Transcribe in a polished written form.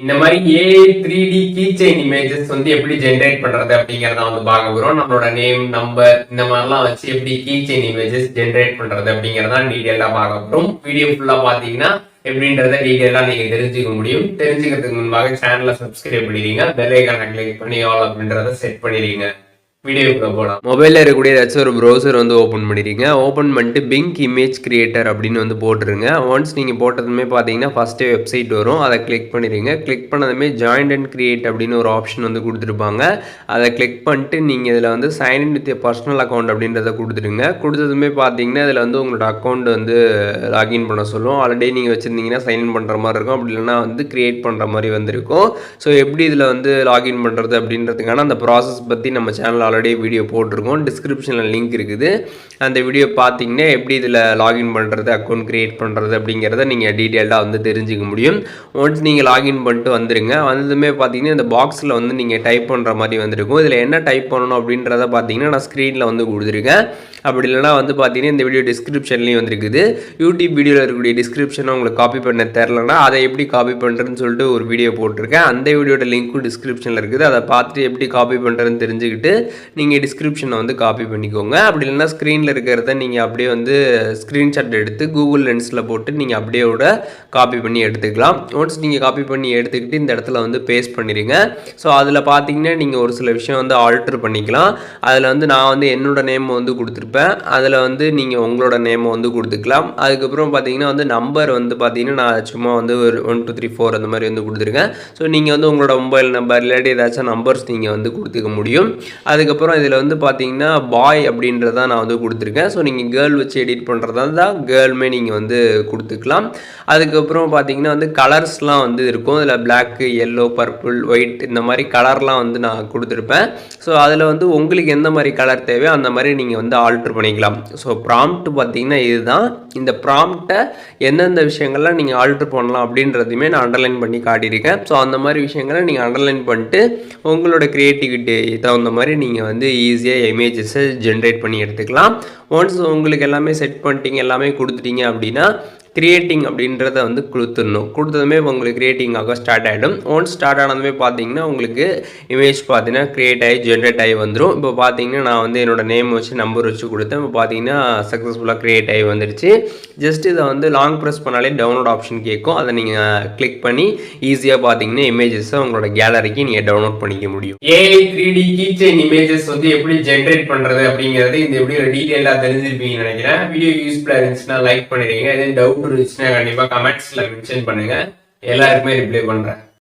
இந்த மாதிரி AI 3D key chain images வந்து எப்படி ஜென்ரேட் பண்றது அப்படிங்கறத வந்து பார்க்க போறோம். நம்மளோட நேம், நம்பர் இந்த மாதிரிலாம் வச்சு எப்படி கீ செயின் இமேஜஸ் ஜென்ரேட் பண்றது அப்படிங்கறத டீடைலா பார்க்க போறோம். வீடியோ ஃபுல்லா பாத்தீங்கன்னா எப்படின்றத டீடைலா நீங்க தெரிஞ்சுக்க முடியும். தெரிஞ்சுக்கிறதுக்கு முன்பாக சேனலை சப்ஸ்கிரைப் பண்ணிடுங்க, பெல் ஐகானை கிளிக் பண்ணி ஆல் அப்படின்றத செட் பண்ணிடுங்க. வீடியோக்குள்ள போகலாம். மொபைலில் இருக்கக்கூடிய ஏதாச்சும் ஒரு ப்ரௌசர் வந்து ஓப்பன் பண்ணிடுங்க. ஓப்பன் பண்ணிட்டு பிங்க் இமேஜ் கிரியேட்டர் அப்படின்னு வந்து போட்டுருங்க. ஒன்ஸ் நீங்கள் போட்டதுமே பார்த்தீங்கன்னா ஃபஸ்ட்டே வெப்சைட் வரும், அதை கிளிக் பண்ணிடுங்க. கிளிக் பண்ணதுமே ஜாயின் அண்ட் கிரியேட் அப்படின்னு ஒரு ஆப்ஷன் வந்து கொடுத்துருப்பாங்க. அதை கிளிக் பண்ணிட்டு நீங்கள் இதில் வந்து sign in with personal account அப்படின்றத கொடுத்துருங்க. கொடுத்ததுமே பார்த்தீங்கன்னா இதில் வந்து உங்களோட அக்கௌண்ட் வந்து லாகின் பண்ண சொல்லும். ஆல்ரெடி நீங்கள் வச்சுருந்தீங்கன்னா சைன்இன் பண்ணுற மாதிரி இருக்கும், அப்படி இல்லைன்னா வந்து கிரியேட் பண்ணுற மாதிரி வந்திருக்கும். ஸோ எப்படி இதில் வந்து லாகின் பண்ணுறது அப்படின்றதுக்கான அந்த ப்ராசஸ் பற்றி நம்ம சேனல் ஆல்ரெடி வீடியோ போட்டிருக்கோம். டிஸ்கிரிப்ஷனில் லிங்க் இருக்குது. அந்த வீடியோ பார்த்தீங்கன்னா எப்படி இதில் லாகின் பண்ணுறது, அக்கௌண்ட் க்ரியேட் பண்ணுறது அப்படிங்கிறத நீங்கள் டீட்டெயிலாக வந்து தெரிஞ்சுக்க முடியும். ஒன்ஸ் நீங்கள் லாகின் பண்ணிட்டு வந்துடுங்க. வந்ததுமே பார்த்தீங்கன்னா இந்த பாக்ஸில் வந்து நீங்கள் டைப் பண்ணுற மாதிரி வந்திருக்கும். இதில் என்ன டைப் பண்ணணும் அப்படின்றத பார்த்தீங்கன்னா நான் ஸ்க்ரீனில் வந்து கொடுத்துருக்கேன். அப்படி இல்லைனா வந்து பார்த்தீங்கன்னா இந்த வீடியோ டிஸ்கிரிப்ஷன்லேயும் வந்துருக்குது. யூடியூப் வீடியோவில் இருக்கக்கூடிய டிஸ்கிரிப்ஷனை உங்களுக்கு காப்பி பண்ண தெரிலனா அதை எப்படி காப்பி பண்ணுறதுன்னு சொல்லிட்டு ஒரு வீடியோ போட்டிருக்கேன். அந்த வீடியோட லிங்க்கும் டிஸ்கிரிப்ஷனில் இருக்குது. அதை பார்த்துட்டு எப்படி காப்பி பண்ணுறதுன்னு தெரிஞ்சுக்கிட்டு நீங்கள் டிஸ்கிரிப்ஷனை வந்து காப்பி பண்ணிக்கோங்க. அப்படி இல்லைனா ஸ்க்ரீனில் இருக்கிறத நீங்கள் அப்படியே வந்து ஸ்க்ரீன்ஷாட் எடுத்து கூகுள் லென்ஸில் போட்டு நீங்கள் அப்படியே விட காப்பி பண்ணி எடுத்துக்கலாம். ஒன்ஸ் நீங்கள் காப்பி பண்ணி எடுத்துக்கிட்டு இந்த இடத்துல வந்து பேஸ்ட் பண்ணிடுங்க. ஸோ அதில் பார்த்தீங்கன்னா நீங்கள் ஒரு சில விஷயம் வந்து ஆல்ட்ரு பண்ணிக்கலாம். அதில் வந்து நான் வந்து என்னோட நேம் வந்து கொடுத்துருப்பேன். அதில் வந்து நீங்கள் உங்களோட நேமை வந்து கொடுத்துக்கலாம். அதுக்கப்புறம் பார்த்தீங்கன்னா வந்து நம்பர் வந்து பார்த்தீங்கன்னா நான் சும்மா வந்து ஒரு 1 2 3 4 அந்த மாதிரி வந்து கொடுத்துருக்கேன். ஸோ நீங்கள் வந்து உங்களோட மொபைல் நம்பர் இல்லாட்டி ஏதாச்சும் நம்பர்ஸ் நீங்கள் வந்து கொடுத்துக்க முடியும். அதுக்கப்புறம் இதில் வந்து பார்த்தீங்கன்னா பாய் அப்படின்றத நான் வந்து கொடுத்துருக்கேன். ஸோ நீங்கள் கேர்ள் வச்சு எடிட் பண்ணுறதா இருந்தால் கேர்ளுமே நீங்கள் வந்து கொடுத்துக்கலாம். அதுக்கப்புறம் பார்த்தீங்கன்னா வந்து கலர்ஸ்லாம் வந்து இருக்கும். இதில் பிளாக்கு, எல்லோ, பர்பிள், ஒயிட் இந்த மாதிரி கலர்லாம் வந்து நான் கொடுத்துருப்பேன். ஸோ அதில் வந்து உங்களுக்கு எந்த மாதிரி கலர் தேவையோ அந்த மாதிரி நீங்கள் வந்து ஆல்ட்ரு பண்ணிக்கலாம். ஸோ ப்ராம்ப்ட் பார்த்தீங்கன்னா இதுதான். இந்த ப்ராம்ப்டை எந்தெந்த விஷயங்கள்லாம் நீங்கள் ஆல்ட்ரு பண்ணலாம் அப்படின்றதையுமே நான் அண்டர்லைன் பண்ணி காட்டியிருக்கேன். ஸோ அந்த மாதிரி விஷயங்களை நீங்கள் அண்டர்லைன் பண்ணிட்டு உங்களோட க்ரியேட்டிவிட்டி தகுந்த மாதிரி நீங்கள் வந்து ஈஸியாக இமேஜஸை ஜென்ரேட் பண்ணி எடுத்துக்கலாம். ஒன்ஸ் உங்களுக்கு எல்லாமே செட் பண்ணிட்டீங்க, எல்லாமே கொடுத்துட்டீங்க அப்படின்னா கிரியேட்டிங் அப்படின்றத வந்து கொடுத்துடணும். கொடுத்ததுமே உங்களுக்கு கிரியேட்டிங் ஆக ஸ்டார்ட் ஆகிடும். ஒன்ஸ் ஸ்டார்ட் ஆனதுமே பார்த்தீங்கன்னா உங்களுக்கு இமேஜ் பார்த்தீங்கன்னா க்ரியேட் ஆகி ஜென்ரேட் ஆகி வந்துடும். இப்போ பார்த்தீங்கன்னா நான் வந்து என்னோட நேம் வச்சு நம்பர் வச்சு கொடுத்தேன். இப்போ பார்த்தீங்கன்னா சக்ஸஸ்ஃபுல்லாக க்ரியேட் ஆகி வந்துடுச்சு. ஜஸ்ட் இதை வந்து லாங் ப்ரெஸ் பண்ணாலே டவுன்லோட் ஆப்ஷன் கேட்கும். அதை நீங்கள் கிளிக் பண்ணி ஈஸியாக பார்த்தீங்கன்னா இமேஜஸை உங்களோட கேலரிக்கு நீங்கள் டவுன்லோட் பண்ணிக்க முடியும். AI 3D key chain images வந்து எப்படி ஜென்ரேட் பண்ணுறது அப்படிங்கிறது இந்த வீடியோ டீட்டெயிலாக தெரிஞ்சிருப்பீங்கன்னு நினைக்கிறேன். வீடியோ யூஸ்ஃபுல்லாக இருந்துச்சுன்னா லைக் பண்ணிடுங்க. எதுவும் டவுட் இருந்துச்சுன்னா கண்டிப்பாக கமெண்ட்ஸில் மென்ஷன் பண்ணுங்க. எல்லாருக்குமே ரிப்ளை பண்ணுறேன்.